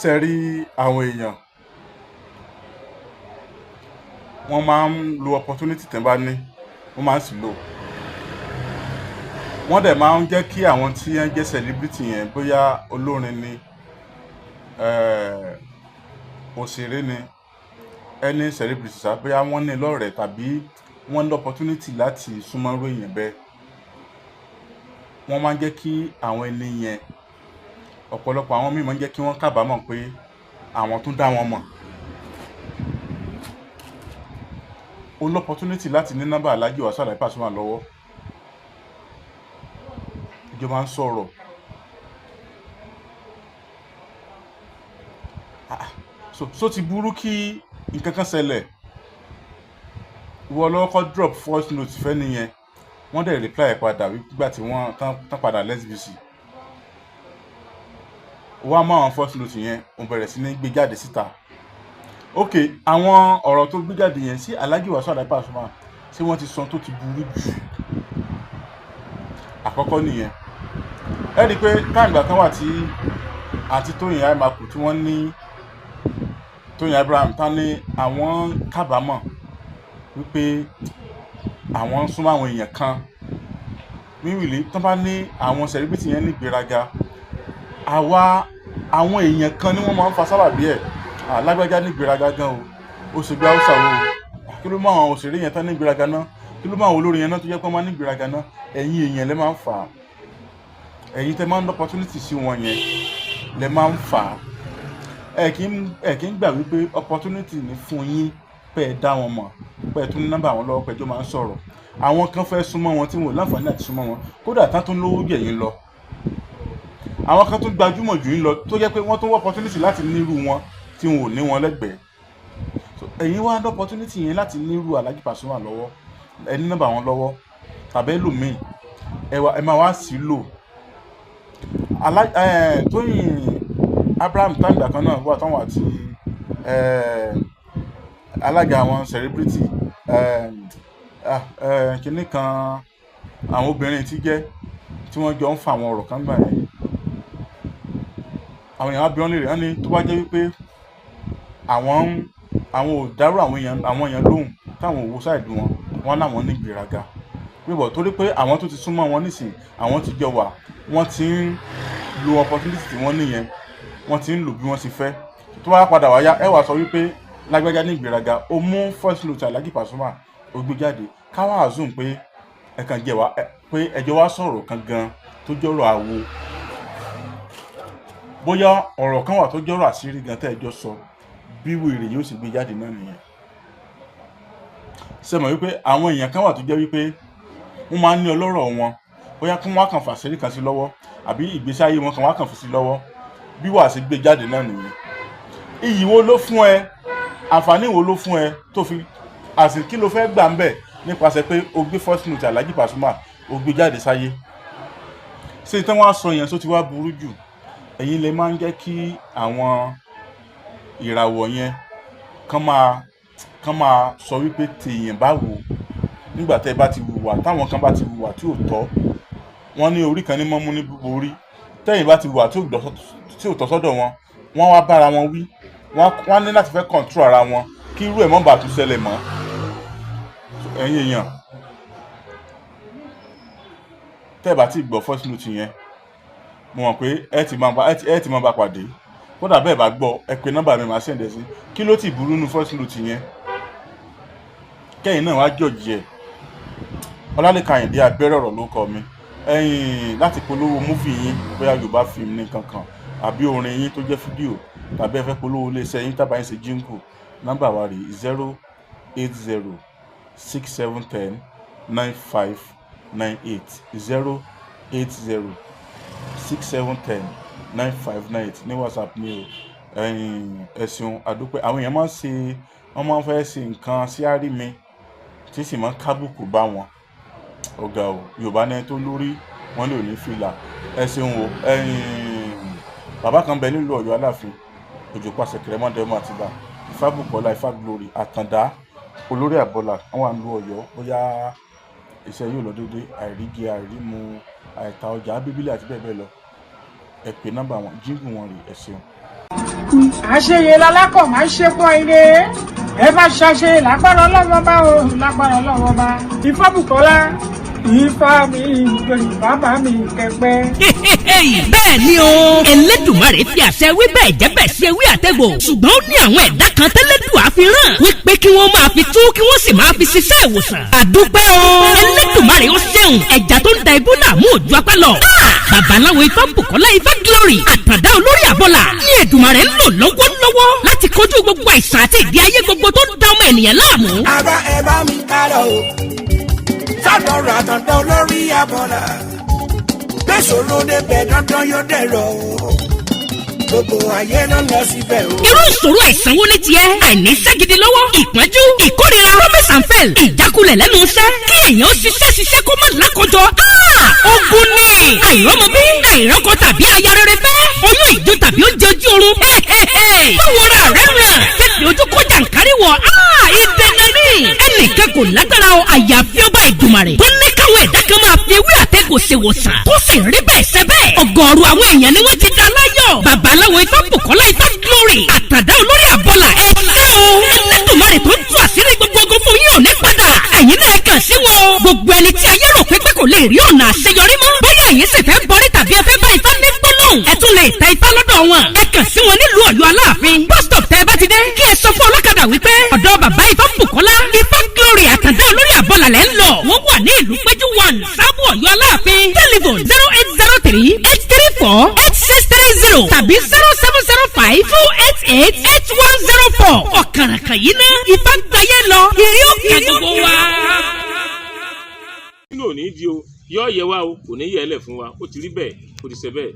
ṣe rí àwọn èèyàn wọ́n máa ń lo opportunity tẹ́ bá ní wọ́n máa ń sì lò wọ́n dẹ̀ máa ń jẹ́ kí àwọn tí wọ́n jẹ́ celebrity yẹn bóyá olórin ni òṣèré ni ẹni celebrity sá bóyá wọ́n ní lọ́rẹ̀ẹ́ tàbí wọ́n ní opportunity láti súnmọ́ irú èèyàn bẹ́ẹ̀ wọ́n máa ń jẹ́ kí àwọn ẹni yẹn ọ̀pọ̀lọpọ̀ àwọn míì máa ń jẹ́ kí wọ́n kábàámọ̀ pé àwọn tún dá wọn mọ̀ o ní opportunity láti ní nọ́mbà Alhaji Wasiu Alabi Pasuma lọ́wọ́ ìjọba ń sọ̀rọ̀ so ti burú kí nǹkan kan ṣẹlẹ̀ ìwọ lọ́kọ́ drop voice note fẹ́ nìyẹn wọ́n dẹ̀ reply padà nígbà tí wọ́n tán padà lẹ́sbíìsì wọ́n á mọ àwọn voice note yẹn òun bẹ̀rẹ̀ sí ní gbé jáde síta ok àwọn ọ̀rọ̀ tó gbé jáde yẹn sí Alhaji Wasiu Alabi Pasuma ṣé wọ́n ti sọ tó ti burú jù àkọ́kọ́ nìyẹn ẹ rí i pé káàgbà kan wà tí àti Tóyìn Àìmàkù tí wọ́n ní Tóyìn Abraham tán ní àwọn kábàámọ̀ wípé àwọn súnmọ́ àwọn èèyàn kan wíwìlì tán bá ní àwọn celebrity yẹn ní ìgbéraga àwọn èèyàn kan ni wọ́n máa ń fa sábàbí ẹ̀ lágbájá ní ìgbéraga gan o ṣe gbé haúsá o kí ló mọ àwọn òṣèré yẹn tán ní ìgbéraga náà kí ló mọ àwọn olórin yẹn náà tó jẹ́ pé wọ́n máa ní ìgbéraga náà ẹ̀yin èèyàn lẹ máa ń fà á ẹ̀yin tẹ máa ń opportunity sí wọn yẹn lẹ máa ń fà á ẹ kì í gbà wípé opportunity ní fún yín pé ẹ dá wọn mọ̀ pé ẹ tún ní nọ́mbà wọn lọ́wọ́ pé ẹjọ́ máa ń sọ̀rọ̀ àwọn kan fẹ́ súnmọ́ wọn tí wọn ò láǹfààní àti súnmọ́ wọn kódà tán tó ń lówó jẹ̀ yín lọ àwọn kan tún gbajúmọ̀ jù yín lọ tó jẹ́ pé wọ́n tún wọ́ opportunity láti nírú wọn tí wọn ò ní wọn lẹ́gbẹ̀ẹ́ ẹ̀yin wá ní opportunity yẹn láti nírú Alhaji Pasuma lọ́wọ́ ẹ ní nọ́mbà wọn lọ́wọ́ tàbí ẹlòmíì ẹ máa wá sí lò Tóyìn Abraham tàǹgbà kan náà wà táwọn àti alága àwọn celebrity kìnnì kan àwọn obìnrin tí wọ́n jọ ń fa àwọn ọ̀rọ̀ kan gbà yẹn àwọn èèyàn abirán lè rẹ̀ wọ́n ní tó bá jẹ́ wípé àwọn ò dárò àwọn èèyàn lóhùn táwọn òwò ṣáìdù wọn láwọn ní ìgbéraga wíwọ̀ torí pé àwọn tó ti súnmọ́ wọn nísìn àwọn ti jọ wà wọ́n ti ń lo opportunity tí wọ́n níyẹn wọ́n ti ń lò bí wọ́n ti fẹ́ tó wá padà wáyá ẹ wá sọ wípé lágbájá ní ìgbéraga ó mú first note Alhaji Pasuma ó gbé jáde káwá assume pé ẹ kàn jẹ wá pé ẹjọ́ wá sọ̀rọ̀ kan gan tó jọ̀rọ̀ àwo bóyá ọ̀rọ̀ kan wà tó jọ̀rọ̀ àṣírí gan tẹ́ ẹjọ́ sọ bí wèrè yóò sì gbé jáde náà nìyẹn ṣe mọ̀ wípé àwọn èèyàn kan wà tó jẹ́ wípé wọ́n máa ń ní ọlọ́rọ̀ wọn bóyá kí wọ́n kàn fàṣírí kan sí lọ́wọ́ àbí ìgbésí ayé wọn kan wá kàn fi sí lọ́wọ́ bí wàá sì gbé jáde náà nìyẹn iyì wo ló fún ẹ àǹfààní wo ló fún ẹ tó fi àsìn kí ló fẹ́ gbà ń bẹ̀ nípasẹ̀ pé o gbé first note Alhaji Pasuma o gbé jáde sáyé ṣé tí wọ́n á sọ yẹn tó ti wá burú jù ẹ̀yin lè máa ń jẹ́ kí àwọn ìràwọ̀ yẹn kán máa sọ wípé tèèyàn bá wò nígbà tẹ́ bá ti hùwà táwọn kan bá ti hùwà tí ò tọ́ wọ́n ní orí kan ní mọ́mú ní búburú orí tẹ́yìn bá ti hùwà tí ò tọ́ sọ́dọ̀ wọn wọ́n wá bára wọn wí wọ́n ní láti fẹ́ control ara wọn kí irú ẹ̀ mọ́ bá tún ṣẹlẹ̀ mọ́ ẹ̀yin èèyàn tẹ́ bá ti gbọ́ first note yẹn mo mọ̀ pé ẹ ti máa bá pàdé kódà bẹ́ẹ̀ bá gbọ́ ẹ pé nọ́mbà mi máa ṣẹ̀ǹdẹ̀ sí kí ló ti burú nu first note yẹn kẹ́yìn náà wá jọ̀jì ẹ̀ Ọlálékan Àyìndé Abẹ́rẹ́ ọ̀rọ̀ ló kọ mi láti polówó múfì yín bóyá Yorùbá fíìmù ní kankan àbí orin yín tó jẹ́ fídíò tàbí ẹ fẹ́ polówó iléeṣẹ́ yín tábà yín ṣe jíǹkù nọ́mbà wa rèé 08067109598 08067109598 ní WhatsApp ní o ẹ̀sùn àdúpẹ́ àwọn èèyàn wọ́n máa ń fẹ́ ṣe nǹkan sí àrí mi tí sì máa ń kábùkù bá wọn ọ̀gá o Yorùbá ní tó lórí wọn lè ní fìlà ẹ̀sùn o bàbá kan bẹ nílùú Ọ̀yọ́ Aláàfin Òjó pàṣẹ kẹrẹmọdẹmọ Àtìbà Ifábùkọ́lá Ifáglórí Àtàndá olórí àbọlà wọn wà nílùú Ọ̀yọ́ bóyá iṣẹ́ yóò lọ déédéé àìrígi àìrímu àìta ọjà bíbélì àti bẹ́ẹ̀ bẹ́ẹ̀ lọ ẹ pè nọ́mbà wọn jíǹgù wọn rè ẹ ṣeun. àṣeyẹ lálákọ̀ máa ń ṣe pọ̀ ire ẹ bá ṣàṣeyẹ lágbára ọlọ́wọ́ bá o lágbára ọlọ́wọ́ bá Ifá Bùkọ́lá Ifá mi ìgbẹ̀yìn bàbá mi kẹpẹ́. Bẹ́ẹ̀ ni o Elédùmarè fi àṣẹ wí bẹ́ẹ̀ jẹ́ bẹ́ẹ̀ sí ewé àtẹ̀gbò ṣùgbọ́n ó ní àwọn ẹ̀dá kan tẹ́lẹ̀dùà fi rán wípé kí wọ́n máa fi tú kí wọ́n sì máa fi ṣiṣẹ́ ìwòsàn. Àdúpẹ́ o Elédùmarè ó ṣeun ẹja tó ń da ibú dààmú òjò apá lọ. Babaláwo Ifá Bùkọ́lá Ifá Glory àtàndá olórí àbọ̀là ní Èdùmarè ń lò lọ́wọ́lọ́wọ́ láti kojú gbogbo àìsàn àti ìdí ayé gbogbo tó ń da ọmọ ènìyàn láàmú. Àbá ẹ bá mi kálọ̀ o sádọ̀rọ̀ àtàndá olórí àbọ̀là bẹ́sọ̀rọ̀ débẹ̀ dandan yóò dẹ̀rọ̀ o gbogbo ayé ló lọ síbẹ̀ o. Irú ìṣòro àìsàn wo ni tiẹ̀? Àìní ségidi lọ́wọ́, ìpọ́njú, ìkórira, promise and fail, ìjákulẹ̀ lẹ́nu iṣẹ́, kí èèyàn ṣiṣẹ́ kó má lákòjọ. Ogun ni àìrọ́mọbí, àìrọ́kọ tàbí aya rere fẹ́, oyún ìjó tàbí oúnjẹ ojú oorun. Báwo ra rẹ̀ ràn? Fífi ojú kó jàǹkárí wọ̀, ìdènà ni. Ẹnìkan kò lágbára o àyàfi ọba Èdùmàrè tó ní káwọn ẹ̀dá kan máa fi ewé àtẹ̀gùn ṣèwòsàn kó sì rí bẹ́ẹ̀ ṣe bẹ́ẹ̀. Ọ̀gọ̀ọ̀rọ̀ àwọn èèyàn ni wọ́n ti dá láyọ̀. Babaláwo Ifá Bùkọ́lá Ifá Glory àtàndá olórí àbọ̀là ẹ ṣé o. Elédùmarè tó ń tú àṣírí gbogbo ogun fún yín ò ní padà. Ẹ̀yin náà kàn sí wọn. Gbogbo ẹni tí ayé rò pé kò lè rí ọ̀nà àṣeyọrí mọ́. Bóyá ẹ̀yin sì fẹ́ bọ́rí tàbí ẹ fẹ́ bá Ifá ní gbólóhùn. Ẹ tún lè ta Ifá lọ́dọ̀ wọn. Ẹ kàn sí wọn nílùú Ọ̀yọ́ Aláàfin. Bọ́sítọ̀p tẹ́ ẹ bá ti dé kí ẹ sọ fún ọlọ́kadà wípé ọ̀dọ̀ bàbá Ifá Bùkọ́lá Ifá Glory àtàndá olórí àbọ̀là lẹ́ ń lọ. Wọ́n wà ní ìlú Péjú 1 Sábò Ọ̀yọ́ Aláàfin. Telephone 0803-834-8630 tàbí 0705-288-8104. Ọ̀kàràkàn yìí ná Ifá gbáyé lọ ìrí òkè gbogbo wa. Nínú òní di o, yọ yẹ wa o, kò ní yẹ ẹ lẹ̀ fún wa, ó ti rí bẹ́ẹ̀, ó ti ṣe bẹ́ẹ̀.